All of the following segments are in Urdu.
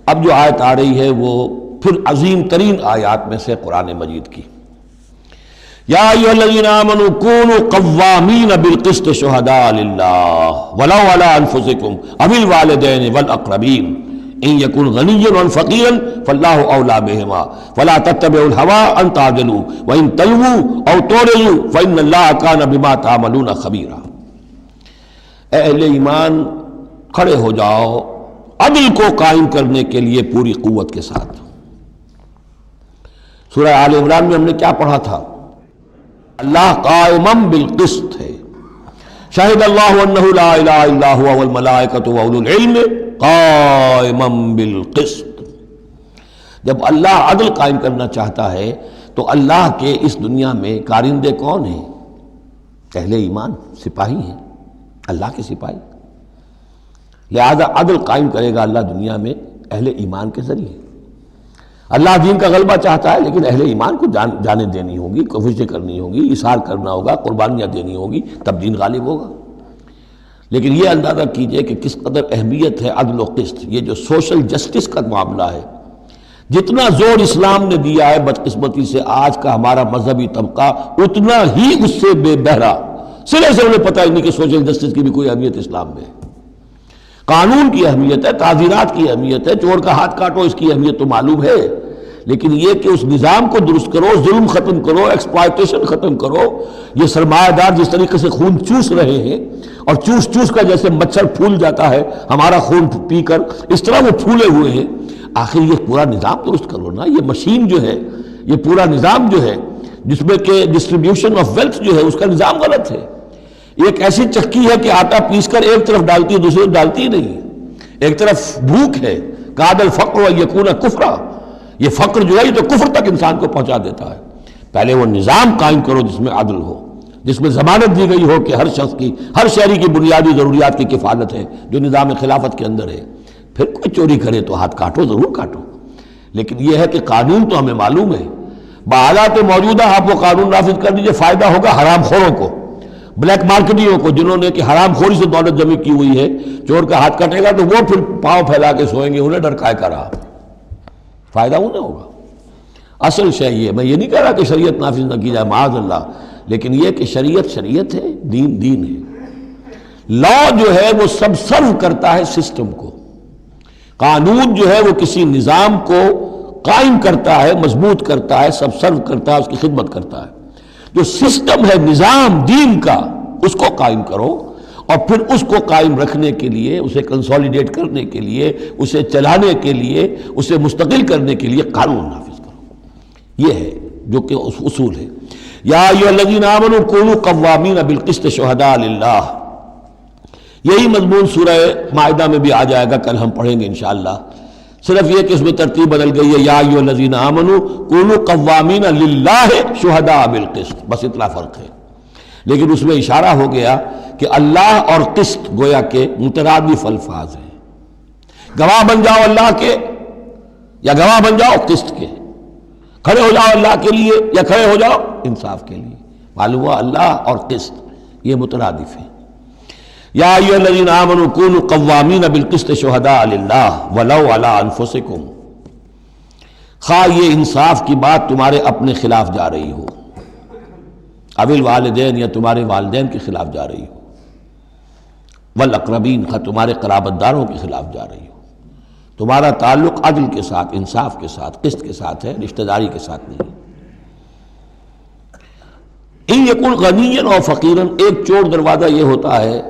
اب جو آیت آ رہی ہے وہ پھر عظیم ترین آیات میں سے قرآن مجید کی. یا ایھا الذین آمنوا کونوا قوامین بالقسط شہداء للہ ولو علی انفسکم او الوالدین والاقربین ان یکن غنیا و فقیرا فاللہ اولی بہما فلا تتبعوا الہوی ان تعدلوا وان تلووا او تعرضوا فان اللہ کان بما تعملون خبیرا. اے اہل ایمان کھڑے ہو جاؤ عدل کو قائم کرنے کے لیے پوری قوت کے ساتھ. سورہ آل عمران میں ہم نے کیا پڑھا تھا؟ اللہ قائما بالقسط ہے. شہد اللہ انہ لا الہ الا هو والملائکۃ واولو العلم قائما بالقسط. جب اللہ عدل قائم کرنا چاہتا ہے تو اللہ کے اس دنیا میں کارندے کون ہیں؟ اہل ایمان، سپاہی ہیں، اللہ کے سپاہی. لہذا عدل قائم کرے گا اللہ دنیا میں اہل ایمان کے ذریعے. اللہ دین کا غلبہ چاہتا ہے لیکن اہل ایمان کو جانیں دینی ہوگی، کوششیں کرنی ہوگی، اظہار کرنا ہوگا، قربانیاں دینی ہوگی، تب دین غالب ہوگا. لیکن یہ اندازہ کیجئے کہ کس قدر اہمیت ہے عدل و قسط. یہ جو سوشل جسٹس کا معاملہ ہے، جتنا زور اسلام نے دیا ہے، بدقسمتی سے آج کا ہمارا مذہبی طبقہ اتنا ہی اس سے بے بہرا، سرے سے انہیں پتہ ہی نہیں کہ سوشل جسٹس کی بھی کوئی اہمیت اسلام میں ہے. قانون کی اہمیت ہے، تعزیرات کی اہمیت ہے، چور کا ہاتھ کاٹو اس کی اہمیت تو معلوم ہے، لیکن یہ کہ اس نظام کو درست کرو، ظلم ختم کرو، ایکسپلائٹیشن ختم کرو. یہ سرمایہ دار جس طریقے سے خون چوس رہے ہیں اور چوس چوس کا جیسے مچھر پھول جاتا ہے ہمارا خون پی کر، اس طرح وہ پھولے ہوئے ہیں. آخر یہ پورا نظام درست کرو نا. یہ مشین جو ہے، یہ پورا نظام جو ہے جس میں کہ ڈسٹریبیوشن آف ویلتھ جو ہے اس کا نظام غلط ہے. ایک ایسی چکی ہے کہ آٹا پیس کر ایک طرف ڈالتی ہے، دوسری طرف ڈالتی ہی نہیں. ایک طرف بھوک ہے، کاد الفقر و یکون کفرا. یہ فقر جو ہے یہ تو کفر تک انسان کو پہنچا دیتا ہے. پہلے وہ نظام قائم کرو جس میں عدل ہو، جس میں ضمانت دی گئی ہو کہ ہر شخص کی، ہر شہری کی بنیادی ضروریات کی کفالت ہے جو نظام خلافت کے اندر ہے. پھر کوئی چوری کرے تو ہاتھ کاٹو، ضرور کاٹو. لیکن یہ ہے کہ قانون تو ہمیں معلوم ہے. بحالات موجودہ آپ وہ قانون نافذ کر دیجئے، فائدہ ہوگا حرام خوروں کو، بلیک مارکیٹیوں کو، جنہوں نے کہ حرام خوری سے دولت جمع کی ہوئی ہے. چور کا ہاتھ کٹے گا تو وہ پھر پاؤں پھیلا کے سوئیں گے، انہیں ڈر کائے کا رہا. فائدہ انہیں ہوگا. اصل شے یہ، میں یہ نہیں کہہ رہا کہ شریعت نافذ نہ کی جائے، معاذ اللہ، لیکن یہ کہ شریعت شریعت ہے، دین دین ہے. لا جو ہے وہ سب سرو کرتا ہے سسٹم کو. قانون جو ہے وہ کسی نظام کو قائم کرتا ہے، مضبوط کرتا ہے، سب سرو کرتا ہے، اس کی خدمت کرتا ہے. جو سسٹم ہے نظام دین کا، اس کو قائم کرو، اور پھر اس کو قائم رکھنے کے لیے، اسے کنسولیڈیٹ کرنے کے لیے، اسے چلانے کے لیے، اسے مستقل کرنے کے لیے قانون نافذ کرو. یہ ہے جو کہ اصول ہے. یا ایھا الذین آمنوا کونوا قوامین بالقسط شہداء للہ. یہی مضمون سورہ مائدہ میں بھی آ جائے گا، کل ہم پڑھیں گے انشاءاللہ. صرف یہ کہ اس میں ترتیب بدل گئی ہے. یا ایھا الذین آمنوا کونوا قوامین للہ شہداء بالقسط، بس اتنا فرق ہے. لیکن اس میں اشارہ ہو گیا کہ اللہ اور قسط گویا کہ مترادف الفاظ ہیں. گواہ بن جاؤ اللہ کے یا گواہ بن جاؤ قسط کے. کھڑے ہو جاؤ اللہ کے لیے یا کھڑے ہو جاؤ انصاف کے لیے. معلوم ہوا اللہ اور قسط یہ مترادف ہیں. یا ایھا الذین آمنوا کونوا قوامین بالقسط شہداء للہ ولو علی انفسکم. خواہ یہ انصاف کی بات تمہارے اپنے خلاف جا رہی ہو، او الوالدین یا تمہارے والدین کے خلاف جا رہی ہو، والاقربین خواہ تمہارے قرابت داروں کے خلاف جا رہی ہو. تمہارا تعلق عدل کے ساتھ، انصاف کے ساتھ، قسط کے ساتھ ہے، رشتہ داری کے ساتھ نہیں. ان یکن غنیا او فقیرا. ایک چور دروازہ یہ ہوتا ہے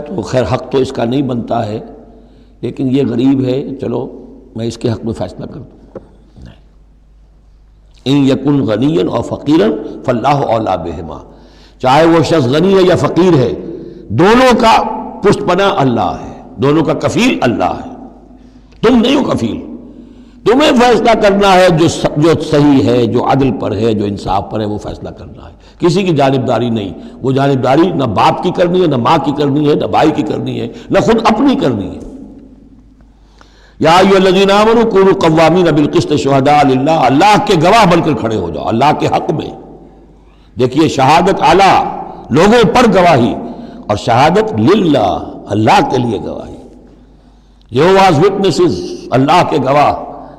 تو خیر حق تو اس کا نہیں بنتا ہے، لیکن یہ غریب ہے، چلو میں اس کے حق میں فیصلہ کر دوں. ان یکن غنیا او فقیرا فاللہ اولی بہما. چاہے وہ شخص غنی ہے یا فقیر ہے، دونوں کا پشت پناہ اللہ ہے، دونوں کا کفیل اللہ ہے. تم نہیں ہو کفیل. تمہیں فیصلہ کرنا ہے جو صحیح ہے، جو عدل پر ہے، جو انصاف پر ہے، وہ فیصلہ کرنا ہے. کسی کی جانبداری نہیں. وہ جانبداری نہ باپ کی کرنی ہے، نہ ماں کی کرنی ہے، نہ بھائی کی کرنی ہے، نہ خود اپنی کرنی ہے. یا ایھا الذین آمنوا کونوا قوامین بالقسط شہداء للہ. اللہ کے گواہ بن کر کھڑے ہو جاؤ اللہ کے حق میں. دیکھیے شہادت اعلیٰ، لوگوں پر گواہی، اور شہادت للہ، اللہ کے لیے گواہی. یہوہاز وٹنسز اللہ کے گواہ،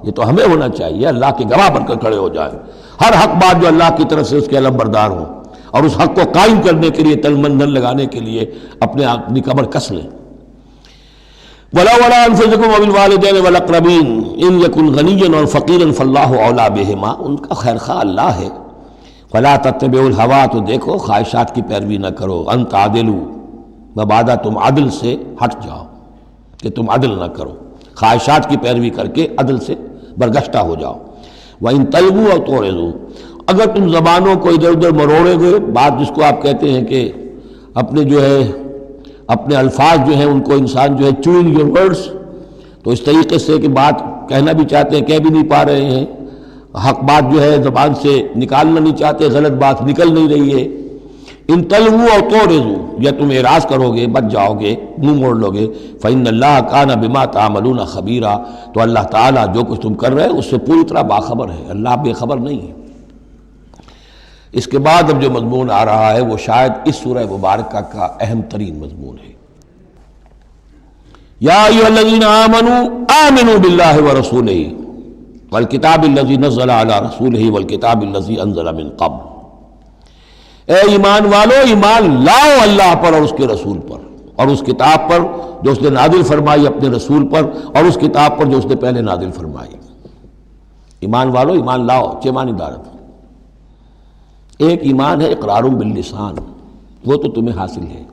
یہ تو ہمیں ہونا چاہیے، اللہ کے گواہ بن کر کھڑے ہو جائیں، ہر حق بات جو اللہ کی طرف سے اس کے علم بردار ہوں، اور اس حق کو قائم کرنے کے لیے تلمندن لگانے کے لیے اپنی کمر کس لیں۔ وَلَوْ عَلَىٰ أَنفُسِكُمْ وَبِالْوَالِدَيْنِ وَالْأَقْرَبِينَ إِنْ يَكُنْ غَنِيًّا أَوْ فَقِيرًا فَاللَّهُ أَوْلَىٰ بِهِمَا، ان کا خیر خواہ اللہ ہے۔ فَلَا تَتَّبِعُوا الْهَوَىٰ، تو دیکھو خواہشات کی پیروی نہ کرو، أَن تَعْدِلُوا، مبادہ تم عدل سے ہٹ جاؤ کہ تم عدل نہ کرو، خواہشات کی پیروی کر کے عدل سے برگشتہ ہو جاؤ۔ وَإِن تَلْوُوا أَوْ تُعْرِضُوا، اگر تم زبانوں کو ادھر ادھر مروڑے گے، بات جس کو آپ کہتے ہیں کہ اپنے الفاظ جو ہیں ان کو انسان جو ہے چوئنگ یور ورڈز، تو اس طریقے سے کہ بات کہنا بھی چاہتے ہیں کہہ بھی نہیں پا رہے ہیں، حق بات جو ہے زبان سے نکالنا نہیں چاہتے، غلط بات نکل نہیں رہی ہے۔ ان تلووا او تعرضوا، یا تم اعراض کرو گے، بچ جاؤ گے، منہ موڑ لو گے، فإن اللہ کان بما تعملون خبیرا، تو اللہ تعالیٰ جو کچھ تم کر رہے ہیں اس سے پوری طرح باخبر ہے، اللہ بے خبر نہیں ہے۔ اس کے بعد اب جو مضمون آ رہا ہے وہ شاید اس سورہ مبارکہ کا اہم ترین مضمون ہے۔ یا ایھا الذین آمنوا آمنوا باللہ ورسولہ والکتاب الذی نزل علی رسولہ والکتاب الذی انزل من قبل، اے ایمان والو ایمان لاؤ اللہ پر اور اس کے رسول پر، اور اس کتاب پر جو اس نے نازل فرمائی اپنے رسول پر، اور اس کتاب پر جو اس نے پہلے نازل فرمائی۔ ایمان والو ایمان لاؤ، چھ معنی دارت۔ ایک ایمان ہے اقرار باللسان، وہ تو تمہیں حاصل ہے،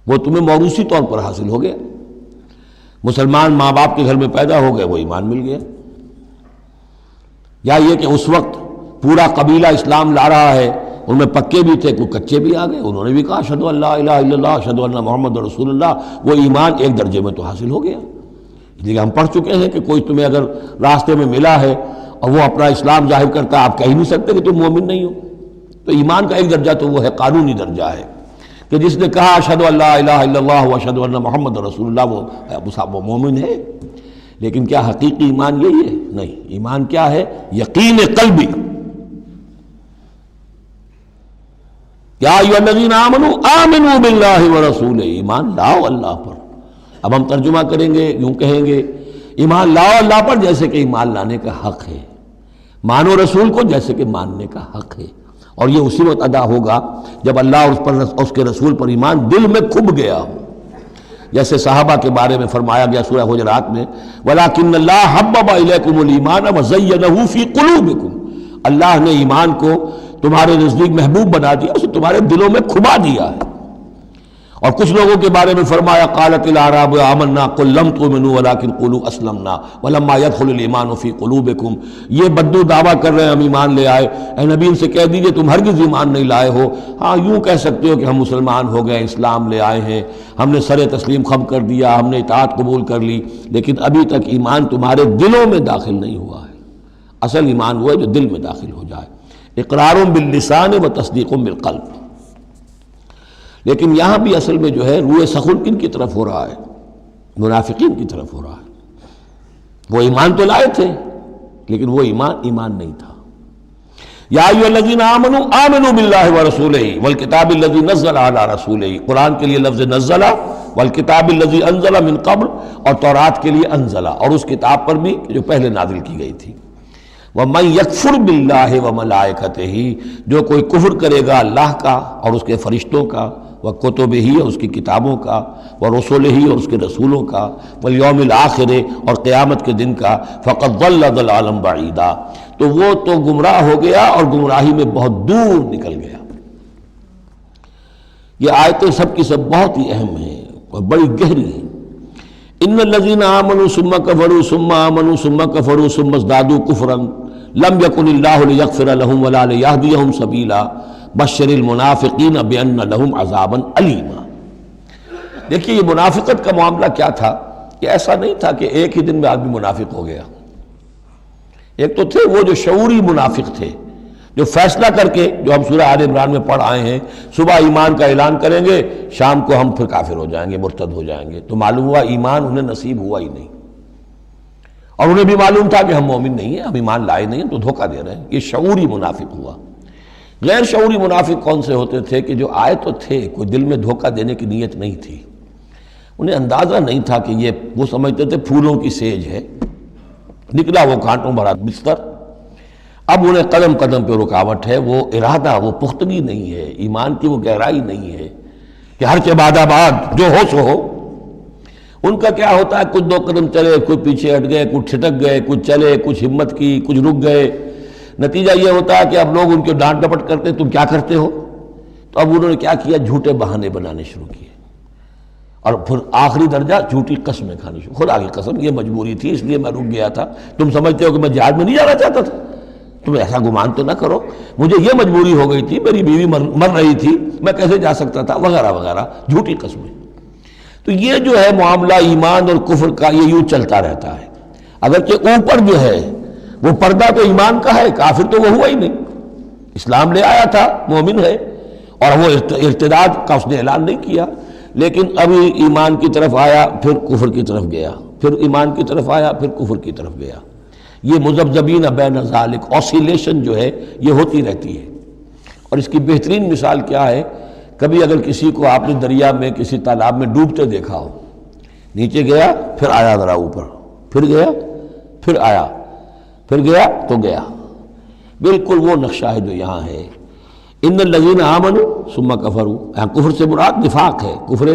وہ تمہیں موروثی طور پر حاصل ہو گیا، مسلمان ماں باپ کے گھر میں پیدا ہو گئے، وہ ایمان مل گیا۔ یا یہ کہ اس وقت پورا قبیلہ اسلام لا رہا ہے، ان میں پکے بھی تھے، کوئی کچے بھی آ گئے، انہوں نے بھی کہا اشہد ان لا الہ الا اللہ اشہد ان محمد رسول اللہ، وہ ایمان ایک درجے میں تو حاصل ہو گیا۔ لیکن ہم پڑھ چکے ہیں کہ کوئی تمہیں اگر راستے میں ملا ہے اور وہ اپنا اسلام ظاہر کرتا ہے، آپ کہہ نہیں سکتے کہ تم مومن نہیں ہو۔ تو ایمان کا ایک درجہ تو وہ ہے قانونی درجہ ہے کہ جس نے کہا اشہد ان لا الہ الا اللہ واشہد ان محمد رسول اللہ، وہ مومن ہے۔ لیکن کیا حقیقی ایمان یہی ہے؟ نہیں، ایمان کیا ہے؟ یقین قلبی۔ یا ایھا الذین آمنوا آمنوا باللہ ورسولہ، ایمان لاؤ اللہ پر۔ اب ہم ترجمہ کریں گے، یوں کہیں گے ایمان لاؤ اللہ پر جیسے کہ ایمان لانے کا حق ہے، مانو رسول کو جیسے کہ ماننے کا حق ہے، اور یہ اسی وقت ادا ہوگا جب اللہ اور اس کے رسول پر ایمان دل میں کھب گیا ہو، جیسے صحابہ کے بارے میں فرمایا گیا سورہ حجرات میں وَلَٰكِنَّ اللَّهَ حَبَّبَ إِلَيْكُمُ الْإِيمَانَ وَزَيَّنَهُ فِي قُلُوبِكُمْ، اللہ نے ایمان کو تمہارے نزدیک محبوب بنا دیا، اسے تمہارے دلوں میں کھبا دیا ہے۔ اور کچھ لوگوں کے بارے میں فرمایا قالت الاعراب آمنا قل لم تؤمنوا ولكن قولوا اسلمنا ولما يدخل الايمان في قلوبكم، یہ بدو دعویٰ کر رہے ہیں ہم ایمان لے آئے، اے نبی ان سے کہہ دیجئے تم ہرگز ایمان نہیں لائے ہو، ہاں یوں کہہ سکتے ہو کہ ہم مسلمان ہو گئے، اسلام لے آئے ہیں، ہم نے سر تسلیم خم کر دیا، ہم نے اطاعت قبول کر لی، لیکن ابھی تک ایمان تمہارے دلوں میں داخل نہیں ہوا ہے۔ اصل ایمان وہ ہے جو دل میں داخل ہو جائے، اقرار باللسان و تصدیق بالقلب۔ لیکن یہاں بھی اصل میں جو ہے روئے سخن کن کی طرف ہو رہا ہے؟ منافقین کی طرف ہو رہا ہے۔ وہ ایمان تو لائے تھے لیکن وہ ایمان نہیں تھا۔ یا ایھا الذین آمنوا آمنوا باللہ ورسولہ والکتاب الذی نزل علی رسولہ، قرآن کے لیے لفظ نزل، والکتاب الذی انزل من قبل، اور تورات کے لیے انزل، اور اس کتاب پر بھی جو پہلے نازل کی گئی تھی۔ وَمَن يَكْفُرْ بِاللَّهِ وَمَلَائِكَتِهِ، جو کوئی کفر کرے گا اللہ کا اور اس کے فرشتوں کا، وَكُتُبِهِ اور اس کی کتابوں کا، وَرُسُلِهِ اور اس کے رسولوں کا، وَالْيَوْمِ الْآخِرِ اور قیامت کے دن کا، فَقَدْ ضَلَّ ضَلَالًا بَعِيدًا، تو وہ تو گمراہ ہو گیا اور گمراہی میں بہت دور نکل گیا۔ یہ آیتیں سب کی سب بہت ہی اہم ہیں اور بڑی گہری ہیں۔ ان الذین آمنوا ثم کفروا ثم آمنوا ثم کفروا ثم ازدادوا کفرا لم یکن اللہ لیغفر لهم ولا لیہدیہم سبیلا بشر المنافقین بان لهم عذابا الیما۔ دیکھیے یہ منافقت کا معاملہ کیا تھا؟ یہ ایسا نہیں تھا کہ ایک ہی دن میں آدمی منافق ہو گیا۔ ایک تو تھے وہ جو شعوری منافق تھے، جو فیصلہ کر کے، جو ہم سورہ آل عمران میں پڑھ آئے ہیں، صبح ایمان کا اعلان کریں گے، شام کو ہم پھر کافر ہو جائیں گے، مرتد ہو جائیں گے، تو معلوم ہوا ایمان انہیں نصیب ہوا ہی نہیں، اور انہیں بھی معلوم تھا کہ ہم مومن نہیں ہیں، ہم ایمان لائے نہیں ہیں، تو دھوکہ دے رہے ہیں۔ یہ شعوری منافق ہوا۔ غیر شعوری منافق کون سے ہوتے تھے؟ کہ جو آئے تو تھے، کوئی دل میں دھوکہ دینے کی نیت نہیں تھی، انہیں اندازہ نہیں تھا کہ یہ، وہ سمجھتے تھے پھولوں کی سیج ہے، نکلا وہ کانٹوں بھرا بستر۔ اب انہیں قدم قدم پہ رکاوٹ ہے، وہ ارادہ، وہ پختگی نہیں ہے، ایمان کی وہ گہرائی نہیں ہے کہ ہر کے بعد آباد جو ہو سو ہو۔ ان کا کیا ہوتا ہے، کچھ دو قدم چلے، کچھ پیچھے ہٹ گئے، کچھ چھٹک گئے، کچھ چلے، کچھ ہمت کی، کچھ رک گئے۔ نتیجہ یہ ہوتا ہے کہ اب لوگ ان کے ڈانٹ ڈپٹ کرتے، تم کیا کرتے ہو؟ تو اب انہوں نے کیا کیا، جھوٹے بہانے بنانے شروع کیے، اور پھر آخری درجہ جھوٹی قسمیں کھانی شروع۔ خدا کی قسم یہ مجبوری تھی، اس لیے میں رک گیا تھا، تم سمجھتے ہو کہ میں جہاد میں نہیں جانا چاہتا تھا، تم ایسا گمان تو نہ کرو، مجھے یہ مجبوری ہو گئی تھی، میری بیوی مر رہی تھی، میں کیسے جا سکتا تھا، وغیرہ وغیرہ، جھوٹی قسمیں۔ تو یہ جو ہے معاملہ ایمان اور کفر کا، یہ یوں چلتا رہتا ہے، اگرچہ اوپر جو ہے وہ پردہ تو ایمان کا ہے، کافر تو وہ ہوا ہی نہیں، اسلام لے آیا تھا، مومن ہے، اور وہ ارتداد کا اس نے اعلان نہیں کیا، لیکن ابھی ایمان کی طرف آیا، پھر کفر کی طرف گیا، پھر ایمان کی طرف آیا، پھر کفر کی طرف گیا۔ یہ مذبذبین بین ذالک، اوسیلیشن جو ہے یہ ہوتی رہتی ہے۔ اور اس کی بہترین مثال کیا ہے، کبھی اگر کسی کو آپ نے دریا میں، کسی تالاب میں ڈوبتے دیکھا ہو، نیچے گیا پھر آیا ذرا اوپر، پھر گیا پھر آیا، پھر گیا تو گیا، بالکل وہ نقشہ ہے جو یہاں ہے۔ ان الذین آمنوا ثم کفروا، یہاں کفر سے مراد نفاق ہے، کفر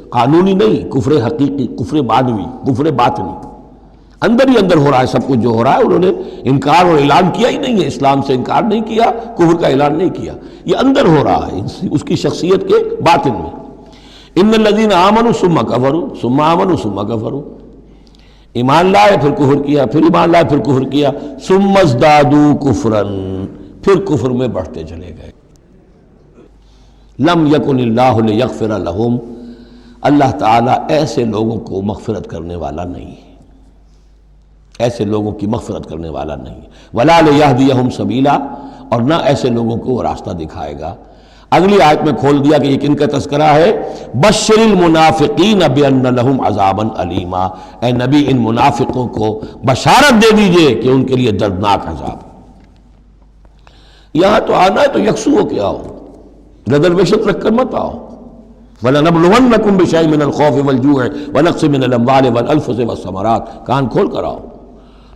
قانونی نہیں، کفر حقیقی، کفر معنوی، کفر باطنی، اندر ہی اندر ہو رہا ہے سب کچھ جو ہو رہا ہے۔ انہوں نے انکار اور اعلان کیا ہی نہیں ہے، اسلام سے انکار نہیں کیا، کفر کا اعلان نہیں کیا، یہ اندر ہو رہا ہے اس کی شخصیت کے باطن میں۔ ان الذین آمنوا ثم کفروا ثم آمنوا ثم کفروا، ایمان لائے پھر کفر کیا، پھر ایمان لائے پھر کفر کیا، ثم ازدادوا کفرا، پھر کفر میں بڑھتے چلے گئے۔ لم یکن اللہ لیغفر لہم، اللہ تعالیٰ ایسے لوگوں کو مغفرت کرنے والا نہیں ہے، ایسے لوگوں کی مغفرت کرنے والا نہیں ہے۔ ولا لیہدیہم سبیلا، اور نہ ایسے لوگوں کو وہ راستہ دکھائے گا۔ اگلی آیت میں کھول دیا کہ یہ کن کا تذکرہ ہے، بشر المنافقین بان لہم عذابا علیما، اے نبی ان منافقوں کو بشارت دے دیجئے کہ ان کے لیے دردناک عذاب۔ یہاں تو آنا ہے تو یکسو ہو کے آؤ، ریزرویشن رکھ کر مت آؤ۔ وَلَنَبْلُوَنَّكُمْ بِشَيْءٍ مِّنَ الْخَوْفِ وَالْجُوعِ وَنَقْصٍ مِّنَ الْأَمْوَالِ وَالْأَنفُسِ وَالثَّمَرَاتِ، کان کھول کر آؤ۔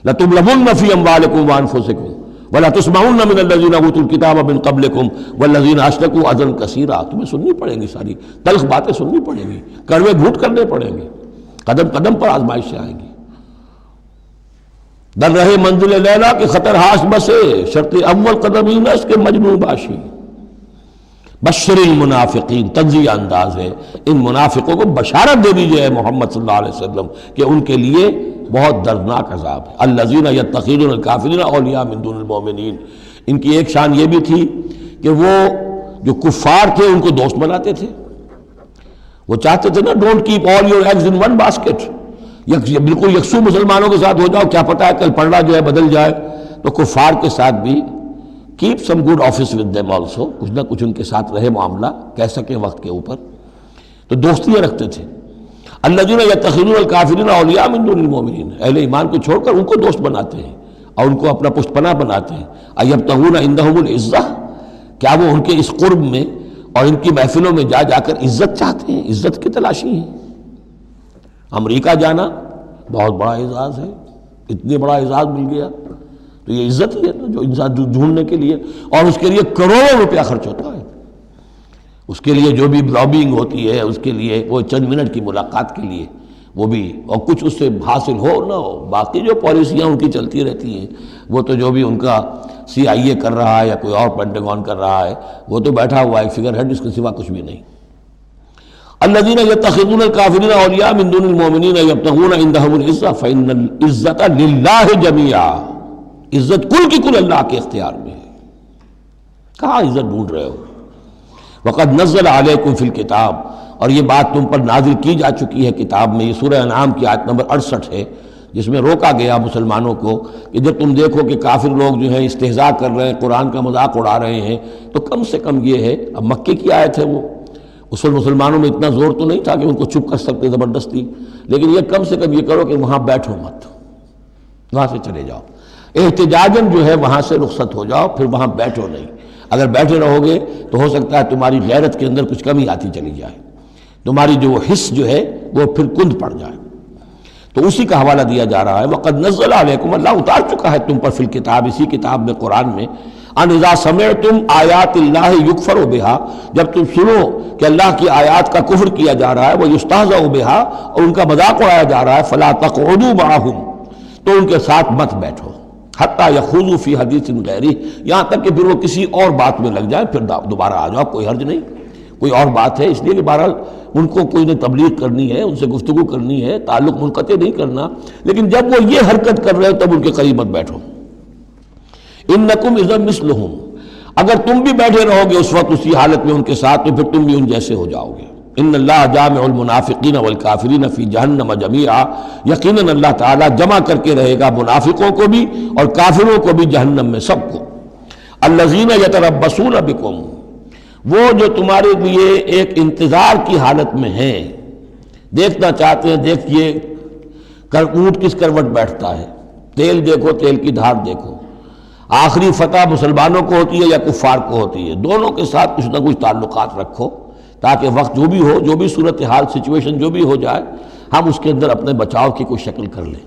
لَتُبْلَوُنَّ فِي أَمْوَالِكُمْ وَأَنفُسِكُمْ وَلَتُسْمَعُنَّ مِنَ الَّذِينَ أُوتُوا الْكِتَابَ مِن قَبْلِكُمْ وَالَّذِينَ أَشْرَكُوا أَذًى كَثِيرًا، تمہیں سننی پڑیں گی، ساری تلخ باتیں سننی پڑیں گی، کڑوے گھونٹ کرنے پڑیں گے، قدم قدم پر آزمائشیں آئیں گی۔ در رہے منزل لیلا کے خطر ہاش بسے، شرط اول قدم ہی نس کے مجنون باشی۔ بشر المنافقین، تنزیہ انداز ہے، ان منافقوں کو بشارت دے دیجئے محمد صلی اللہ علیہ وسلم کہ ان کے لیے بہت دردناک عذاب ہے۔ الذین یتخذون الکافرین اولیاء من دون المؤمنین، ان کی ایک شان یہ بھی تھی کہ وہ جو کفار تھے ان کو دوست بناتے تھے، وہ چاہتے تھے نا don't keep all your eggs in one basket, بالکل یکسو مسلمانوں کے ساتھ ہو جاؤ، کیا پتہ ہے کل پلڑا جو ہے بدل جائے۔ تو کفار کے ساتھ بھی keep some good office with them also, کچھ نہ کچھ ان کے ساتھ رہے معاملہ، کہہ سکے وقت کے اوپر، تو دوستیاں رکھتے تھے۔ الذین یتخذون الکافرین اولیاء من دون المؤمنین، اہل ایمان کو چھوڑ کر ان کو دوست بناتے ہیں اور ان کو اپنا پشت پناہ بناتے ہیں۔ ایبتغون عندہم العزہ، کیا وہ ان کے اس قرب میں اور ان کی محفلوں میں جا جا کر عزت چاہتے ہیں، عزت کی تلاشی ہیں۔ امریکہ جانا بہت بڑا اعزاز ہے، اتنے بڑا اعزاز مل گیا تو یہ عزت ہی ہے نا، جو انسان ڈھونڈنے کے لیے، اور اس کے لیے کروڑوں روپیہ خرچ ہوتا ہے، اس کے لیے جو بھی لابینگ ہوتی ہے، اس کے لیے وہ چند منٹ کی ملاقات کے لیے وہ بھی، اور کچھ اس سے حاصل ہو نہ ہو، باقی جو پالیسیاں ان کی چلتی رہتی ہیں وہ تو جو بھی ان کا CIA کر رہا ہے یا کوئی اور پینٹاگون کر رہا ہے، وہ تو بیٹھا ہوا ہے ایک فگر ہیڈ، اس کے سوا کچھ بھی نہیں۔ الذین یتخذون الکافرین اولیاء من دون المؤمنین یبتغون عندہم العزہ فإن العزۃ للہ جمیعا، عزت کل کی کل اللہ کے اختیار میں ہے۔ کہاں عزت ڈھونڈ رہے ہو؟ وقد نزل علیکم فی الکتاب، اور یہ بات تم پر نازل کی جا چکی ہے کتاب میں، یہ سورہ انعام کی آیت نمبر 68 ہے، جس میں روکا گیا مسلمانوں کو کہ جب تم دیکھو کہ کافر لوگ جو ہیں استہزاء کر رہے ہیں، قرآن کا مذاق اڑا رہے ہیں، تو کم سے کم یہ ہے، اب مکے کی آیت ہے وہ، اس وقت مسلمانوں میں اتنا زور تو نہیں تھا کہ ان کو چپ کر سکتے زبردستی، لیکن یہ کم سے کم یہ کرو کہ وہاں بیٹھو مت، وہاں سے چلے جاؤ، احتجاجاً جو ہے وہاں سے رخصت ہو جاؤ، پھر وہاں بیٹھو نہیں۔ اگر بیٹھے رہو گے تو ہو سکتا ہے تمہاری غیرت کے اندر کچھ کمی آتی چلی جائے۔ تمہاری جو حص جو ہے وہ پھر کند پڑ جائے۔ تو اسی کا حوالہ دیا جا رہا ہے، وَقَدْ نَزَّلَ عَلَيْكُمْ، اللہ اتار چکا ہے تم پر فی الکتاب، اسی کتاب میں قرآن میں، ان اذا سمعتم آیات اللہ یکفر بہا، جب تم سنو کہ اللہ کی آیات کا کفر کیا جا رہا ہے، وہ یستہزأ بہا، اور ان کا مذاق اڑایا جا رہا ہے، فلا تقعدوا معہم، تو ان کے ساتھ مت بیٹھو، حتی یخوضوا فی حدیث غیرہ، یہاں تک کہ پھر وہ کسی اور بات میں لگ جائیں، پھر دوبارہ آ جاؤ، کوئی حرج نہیں، کوئی اور بات ہے، اس لیے کہ بہرحال ان کو کوئی نے تبلیغ کرنی ہے، ان سے گفتگو کرنی ہے، تعلق منقطع نہیں کرنا، لیکن جب وہ یہ حرکت کر رہے ہو تب ان کے قریب مت بیٹھو۔ انکم اذا مثلہم، اگر تم بھی بیٹھے رہو گے اس وقت اسی حالت میں ان کے ساتھ تو پھر تم بھی ان جیسے ہو جاؤ گے۔ ان اللہ جامع المنافقین والکافرین فی جہنم جمیعا، یقیناً اللہ تعالیٰ جمع کر کے رہے گا منافقوں کو بھی اور کافروں کو بھی جہنم میں سب کو۔ الذین یتربصون بکم، وہ جو تمہارے لیے ایک انتظار کی حالت میں ہیں، دیکھنا چاہتے ہیں، دیکھیے اونٹ کس کروٹ بیٹھتا ہے، تیل دیکھو، تیل کی دھار دیکھو، آخری فتح مسلمانوں کو ہوتی ہے یا کفار کو ہوتی ہے، دونوں کے ساتھ کچھ نہ کچھ تعلقات رکھو تاکہ وقت جو بھی ہو، جو بھی صورتحال سچویشن جو بھی ہو جائے، ہم اس کے اندر اپنے بچاؤ کی کوئی شکل کر لیں۔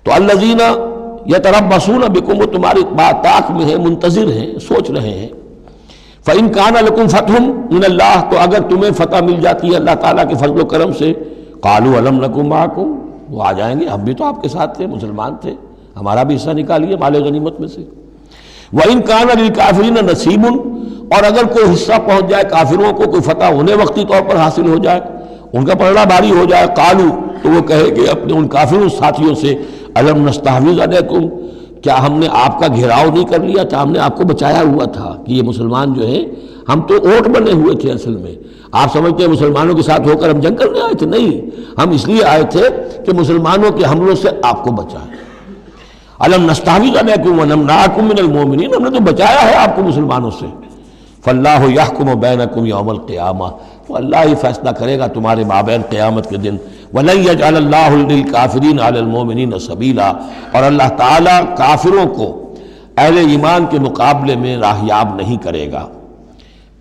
تو الذین یتربصون بکم، وہ تمہاری بات طاق میں ہیں، منتظر ہیں، سوچ رہے ہیں۔ فَإِن كَانَ لَكُمْ فَتْحٌ مِّنَ اللَّهِ، تو اگر تمہیں فتح مل جاتی ہے اللہ تعالیٰ کے فضل و کرم سے، قَالُوا أَلَمْ نَكُن مَّعَكُمْ، وہ آ جائیں گے، ہم بھی تو آپ کے ساتھ تھے، مسلمان تھے، ہمارا بھی حصہ نکالیے مال غنیمت میں سے۔ وَإِن كَانَ لِلْكَافِرِينَ نَصِيبٌ، اور اگر کوئی حصہ پہنچ جائے کافروں کو، کوئی فتح انہیں وقتی طور پر حاصل ہو جائے، ان کا پلڑا بھاری ہو جائے، قالوا، تو وہ کہے کہ اپنے ان کافروں ساتھیوں سے، أَلَمْ نَسْتَحْوِذْ عَلَيْكُمْ، کیا ہم نے آپ کا گھیراؤ نہیں کر لیا تھا، ہم نے آپ کو بچایا ہوا تھا کہ یہ مسلمان جو ہیں، ہم تو اوٹ بنے ہوئے تھے اصل میں، آپ سمجھتے ہیں مسلمانوں کے ساتھ ہو کر ہم جنگ کرنے آئے تھے، نہیں، ہم اس لیے آئے تھے کہ مسلمانوں کے حملوں سے آپ کو بچائیں۔ أَلَمْ نَسْتَحْوِذْ عَلَيْكُمْ وَنَمْنَعْكُمْ مِنَ الْمُؤْمِنِينَ، ہم نے تو بچایا ہے آپ کو مسلمانوں سے۔ فَاللَّهُ يَحْكُمُ بَيْنَكُمْ يَوْمَ الْقِيَامَةِ، تو اللہ ہی فیصلہ کرے گا تمہارے مابین قیامت کے دن۔ وَلَن يَجْعَلَ اللَّهُ لِلْكَافِرِينَ عَلَى الْمُؤْمِنِينَ سَبِيلًا، اور اللہ تعالیٰ کافروں کو اہل ایمان کے مقابلے میں راہیاب نہیں کرے گا۔